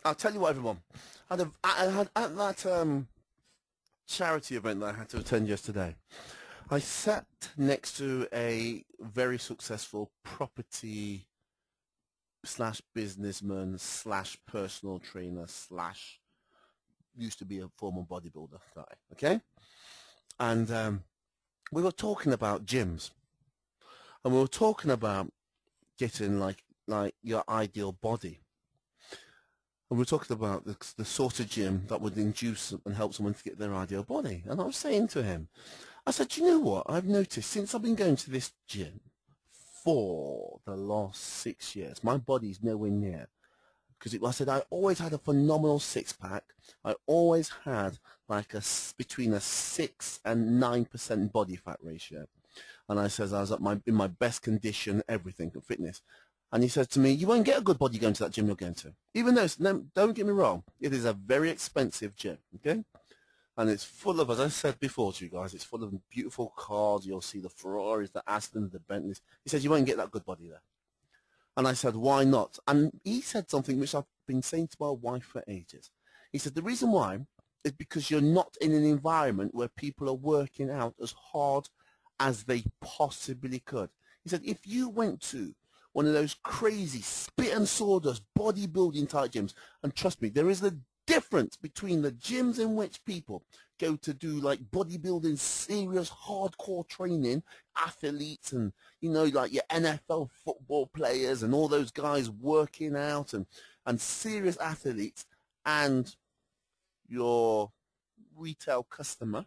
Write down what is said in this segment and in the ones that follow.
I'll tell you what, everyone. I had at that charity event that I had to attend yesterday. I sat next to a very successful property slash businessman slash personal trainer slash used to be a former bodybuilder guy. Okay, and we were talking about gyms, and we were talking about getting like your ideal body. And we're talking about the sort of gym that would induce and help someone to get their ideal body. And I was saying to him, I said, you know what? I've noticed since I've been going to this gym for the last 6 years, my body's nowhere near. Because I said, I always had a phenomenal six-pack. I always had like between a 6 and 9% body fat ratio. And I says I was in my best condition, everything, fitness. And he says to me, you won't get a good body going to that gym you're going to. Even though, don't get me wrong, it is a very expensive gym, okay? And it's full of, as I said before to you guys, it's full of beautiful cars. You'll see the Ferraris, the Astons, the Bentleys. He says, you won't get that good body there. And I said, why not? And he said something which I've been saying to my wife for ages. He said, the reason why is because you're not in an environment where people are working out as hard as they possibly could. He said, if you went to one of those crazy spit and sawdust bodybuilding type gyms, and trust me, there is a difference between the gyms in which people go to do like bodybuilding, serious hardcore training, athletes, and you know, like your NFL football players and all those guys working out and serious athletes, and your retail customer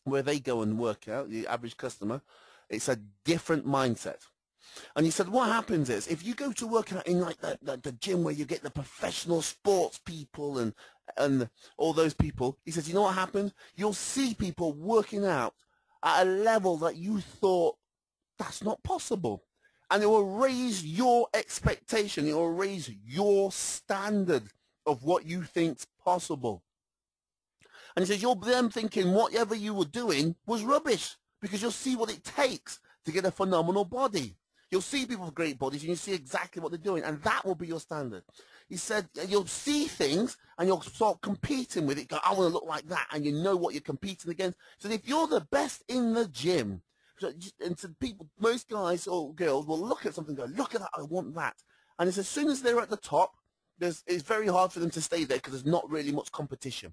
where they go and work out, the average customer. It's a different mindset. And he said, what happens is, if you go to work out in like the gym where you get the professional sports people and all those people, he says, you know what happens? You'll see people working out at a level that you thought, that's not possible. And it will raise your expectation. It will raise your standard of what you think's possible. And he says, you're then thinking whatever you were doing was rubbish, because you'll see what it takes to get a phenomenal body. You'll see people with great bodies and you'll see exactly what they're doing, and that will be your standard. He said you'll see things and you'll start competing with it. Go, I want to look like that, and you know what you're competing against. So if you're the best in the gym, and so people, most guys or girls will look at something and go, look at that, I want that. And it's as soon as they're at the top, it's very hard for them to stay there because there's not really much competition.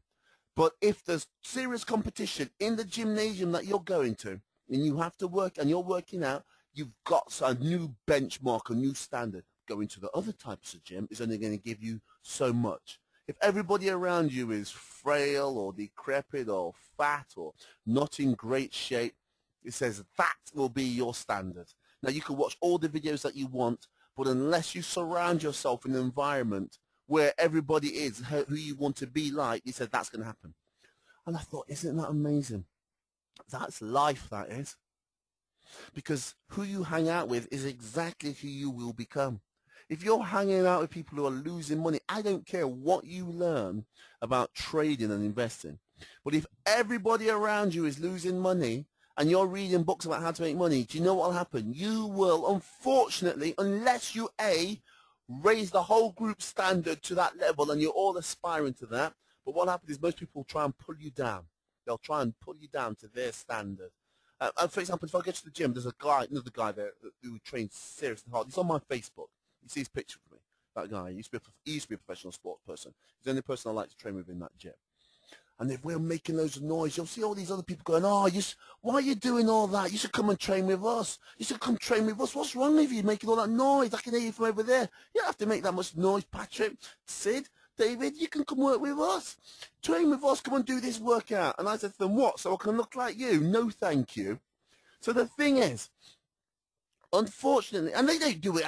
But if there's serious competition in the gymnasium that you're going to, and you have to work and you're working out, you've got a new benchmark, a new standard. Going to the other types of gym is only going to give you so much. If everybody around you is frail or decrepit or fat or not in great shape, it says that will be your standard. Now, you can watch all the videos that you want, but unless you surround yourself in an environment where everybody is who you want to be like, he said that's going to happen. And I thought, isn't that amazing? That's life, that is. Because who you hang out with is exactly who you will become. If you're hanging out with people who are losing money, I don't care what you learn about trading and investing. But if everybody around you is losing money and you're reading books about how to make money, do you know what will happen? You will, unfortunately, unless you, raise the whole group standard to that level and you're all aspiring to that, but what happens is most people will try and pull you down. They'll try and pull you down to their standard. For example, if I get to the gym, there's another guy there who trains seriously hard. He's on my Facebook. You see his picture of me. That guy, he used to be a professional sports person. He's the only person I like to train with in that gym. And if we're making loads of noise, you'll see all these other people going, oh, why are you doing all that? You should come and train with us. You should come train with us. What's wrong with you making all that noise? I can hear you from over there. You don't have to make that much noise, Patrick, Sid, David. You can come work with us. Train with us. Come and do this workout. And I said to them, what? So I can look like you? No, thank you. So the thing is, unfortunately, and they don't do it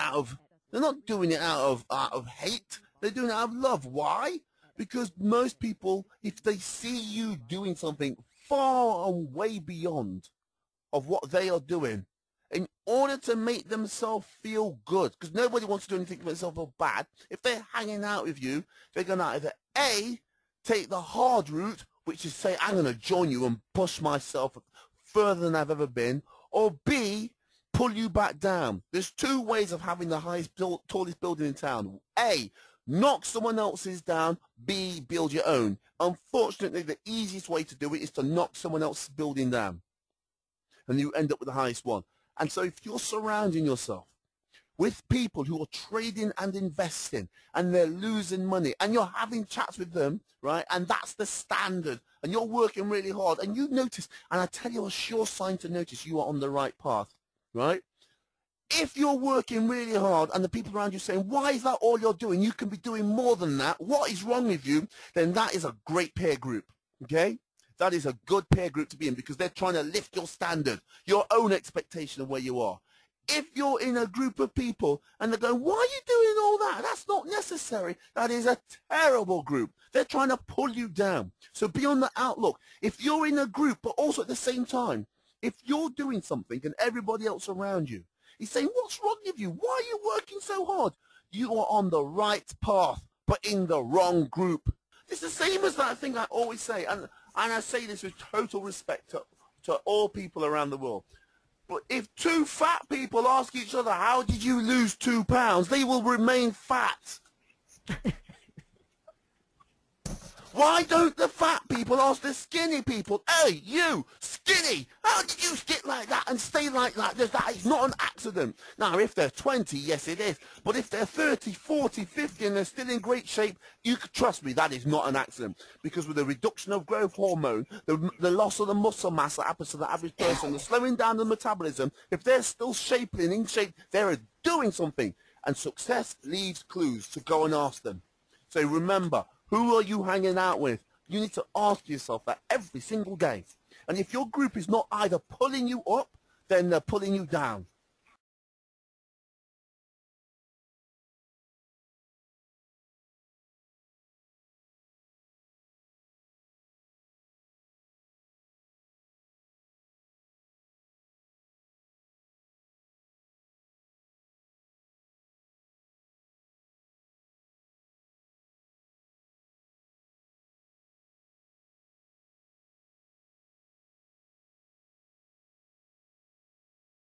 they're not doing it out of hate. They're doing it out of love. Why? Because most people, if they see you doing something far and way beyond of what they are doing, in order to make themselves feel good, because nobody wants to do anything to make themselves feel bad, if they're hanging out with you, they're going to either A, take the hard route, which is say, I'm going to join you and push myself further than I've ever been, or B, pull you back down. There's two ways of having the tallest building in town. A, Knock someone else's down, B, build your own. Unfortunately, the easiest way to do it is to knock someone else's building down. And you end up with the highest one. And so if you're surrounding yourself with people who are trading and investing and they're losing money and you're having chats with them, right? And that's the standard and you're working really hard and you notice, and I tell you a sure sign to notice you are on the right path, right? If you're working really hard and the people around you saying, why is that all you're doing? You can be doing more than that. What is wrong with you? Then that is a great peer group, okay? That is a good peer group to be in because they're trying to lift your standard, your own expectation of where you are. If you're in a group of people and they're going, why are you doing all that? That's not necessary. That is a terrible group. They're trying to pull you down. So be on the outlook. If you're in a group, but also at the same time, if you're doing something and everybody else around you is saying, what's wrong with you? Why are you working so hard? You are on the right path, but in the wrong group. It's the same as that thing I always say, and I say this with total respect to all people around the world. But if two fat people ask each other, how did you lose 2 pounds? They will remain fat. Why don't the fat people ask the skinny people, hey, you, skinny, how did you get like that and stay like that? That is not an accident. Now, if they're 20, yes, it is. But if they're 30, 40, 50, and they're still in great shape, you can trust me, that is not an accident. Because with the reduction of growth hormone, the loss of the muscle mass that happens to the average person, the slowing down of the metabolism, if they're still shaping in shape, they're doing something. And success leaves clues to go and ask them. So remember, who are you hanging out with? You need to ask yourself that every single day. And if your group is not either pulling you up, then they're pulling you down.